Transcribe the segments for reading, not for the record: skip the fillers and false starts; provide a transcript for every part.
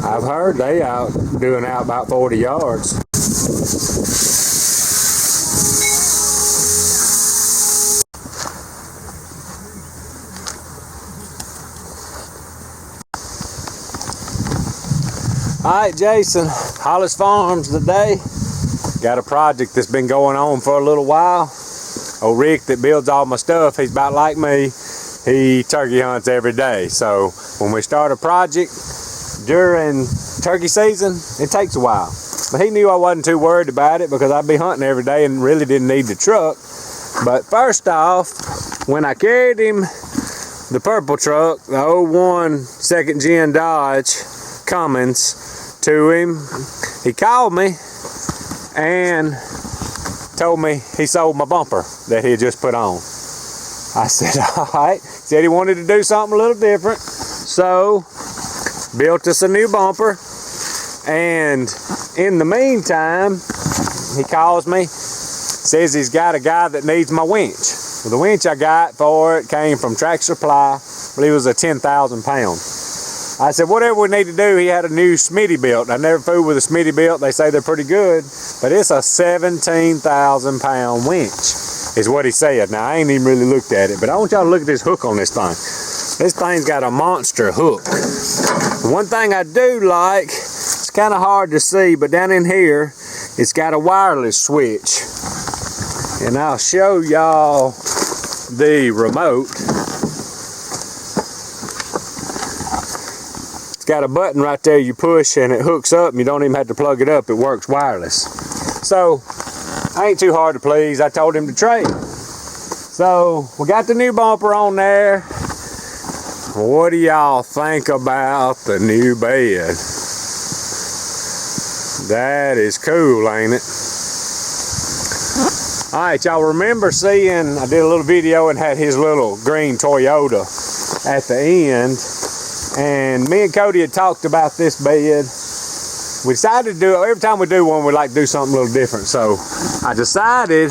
I've heard they doing out about 40 yards. Alright, Jason, Hollis Farms today. Got a project that's been going on for a little while. Old Rick that builds all my stuff, he's about like me. He turkey hunts every day. So when we start a project during turkey season, it takes a while. But he knew I wasn't too worried about it because I'd be hunting every day and really didn't need the truck. But first off, when I carried him the purple truck, the 01 second gen Dodge Cummins, to him, he called me and told me he sold my bumper that he had just put on. I said, all right. Said he wanted to do something a little different, so built us a new bumper. And in the meantime, he calls me, says he's got a guy that needs my winch. Well, the winch I got for it came from Track Supply. I believe it was a 10,000 pound. I said, whatever we need to do. He had a new Smitty built. I never fooled with a Smitty built. They say they're pretty good, but it's a 17,000 pound winch, is what he said. Now, I ain't even really looked at it, but I want y'all to look at this hook on this thing. This thing's got a monster hook. One thing I do like, it's kind of hard to see, but down in here, it's got a wireless switch. And I'll show y'all the remote. Got a button right there you push and it hooks up and you don't even have to plug it up. It works wireless. So I ain't too hard to please. I told him to trade. So we got the new bumper on there. What do y'all think about the new bed? That is cool, ain't it? Alright, y'all remember seeing, I did a little video and had his little green Toyota at the end. And me and Cody had talked about this bed. We decided to do it, every time we do one, we like to do something a little different. So I decided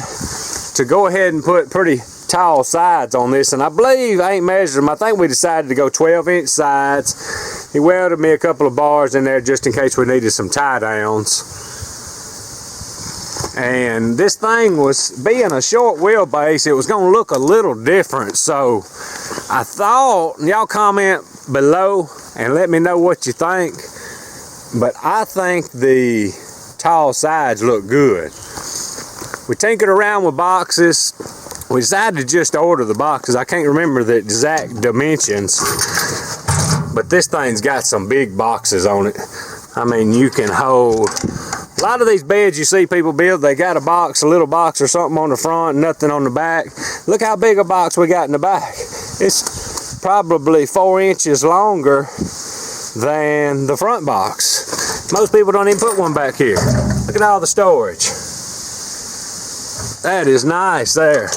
to go ahead and put pretty tall sides on this. And I believe, I ain't measured them, I think we decided to go 12-inch sides. He welded me a couple of bars in there just in case we needed some tie downs. And this thing was, being a short wheelbase, it was gonna look a little different. So I thought, y'all comment below and let me know what you think, but I think the tall sides look good. We tinkered around with boxes. We decided to just order the boxes. I can't remember the exact dimensions, but this thing's got some big boxes on it. I mean, you can hold a lot of these beds you see people build, they got a box, a little box or something on the front, nothing on the back. Look how big a box we got in the back. It's probably 4 inches longer than the front box. Most people don't even put one back here. Look at all the storage. That is nice there.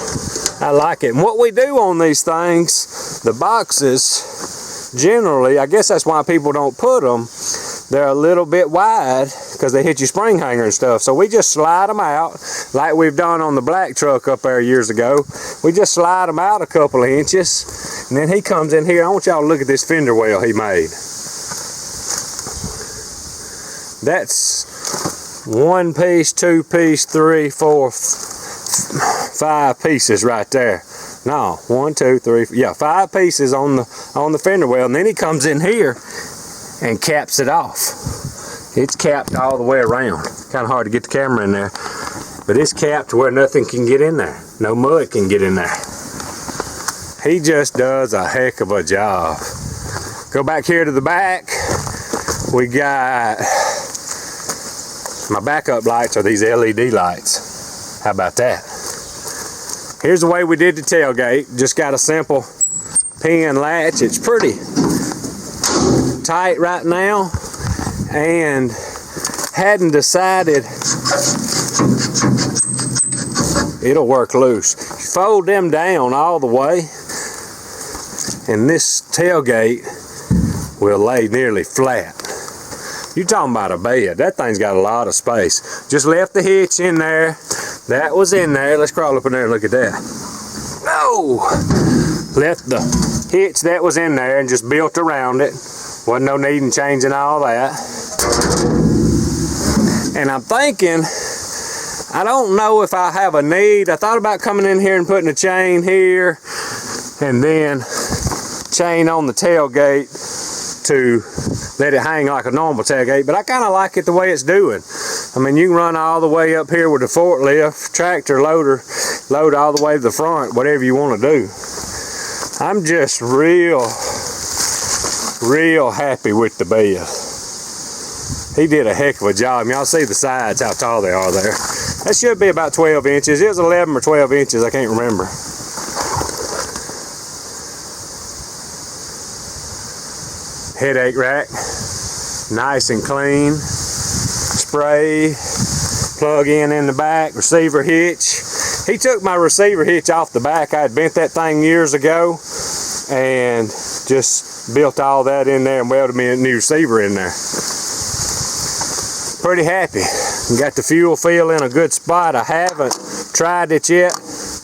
I like it. And what we do on these things, the boxes, generally, I guess that's why people don't put them, they're a little bit wide because they hit your spring hanger and stuff. So we just slide them out like we've done on the black truck up there years ago. We just slide them out a couple of inches. And then he comes in here. I want y'all to look at this fender well he made. That's 1 piece, 2 piece, 3, 4, 5 pieces right there. No, 1, 2, 3, yeah, 5 pieces on the fender well. And then he comes in here and caps it off. It's capped all the way around. Kind of hard to get the camera in there, but it's capped where nothing can get in there. No mud can get in there. He just does a heck of a job. Go back here to the back. We got, my backup lights are these LED lights. How about that? Here's the way we did the tailgate. Just got a simple pin latch. It's pretty tight right now, and hadn't decided it'll work loose. You fold them down all the way and this tailgate will lay nearly flat. You're talking about a bed. That thing's got a lot of space. Just left the hitch in there. That was in there. Let's crawl up in there and look at that. No! Left the hitch that was in there and just built around it. Wasn't no need in changing all that. And I'm thinking, I don't know if I have a need. I thought about coming in here and putting a chain here and then chain on the tailgate to let it hang like a normal tailgate, but I kind of like it the way it's doing. I mean, you can run all the way up here with the forklift, tractor, loader, load all the way to the front, whatever you want to do. I'm just real happy with the bed. He did a heck of a job. Y'all see the sides, how tall they are there. That should be about 12 inches. It was 11 or 12 inches, I can't remember. Headache rack, nice and clean. Spray, plug in the back, receiver hitch. He took my receiver hitch off the back. I had bent that thing years ago and just built all that in there and welded me a new receiver in there. Pretty happy. Got the fuel fill in a good spot. I haven't tried it yet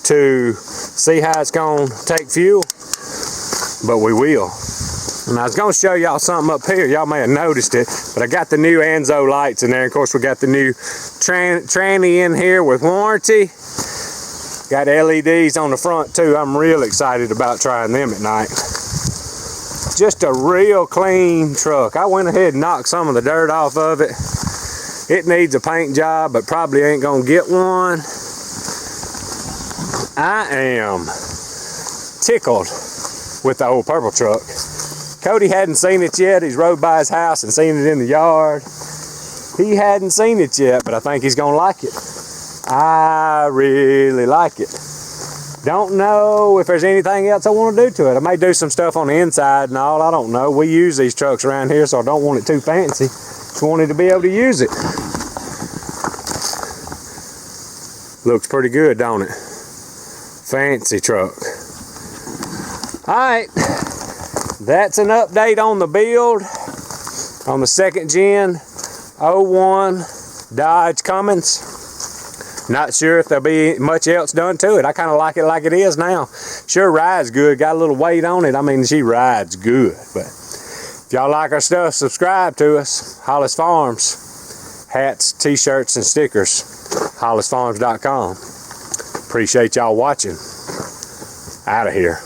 to see how it's going to take fuel, but we will. And I was going to show y'all something up here. Y'all may have noticed it, but I got the new Anzo lights in there. Of course, we got the new tranny in here with warranty. Got LEDs on the front too. I'm real excited about trying them at night. Just a real clean truck. I went ahead and knocked some of the dirt off of it. It needs a paint job, but probably ain't gonna get one. I am tickled with the old purple truck. Cody hadn't seen it yet. He's rode by his house and seen it in the yard. He hadn't seen it yet, but I think he's gonna like it. I really like it. Don't know if there's anything else I want to do to it. I may do some stuff on the inside and all. I don't know. We use these trucks around here, so I don't want it too fancy. Just wanted to be able to use it. Looks pretty good, don't it? Fancy truck. Alright, that's an update on the build on the 2nd gen 01 Dodge Cummins. Not sure if there'll be much else done to it. I kind of like it like it is now. Sure rides good, got a little weight on it. I mean, she rides good. But if y'all like our stuff, subscribe to us. Hollis Farms. Hats, t-shirts, and stickers. HollisFarms.com. Appreciate y'all watching. Out of here.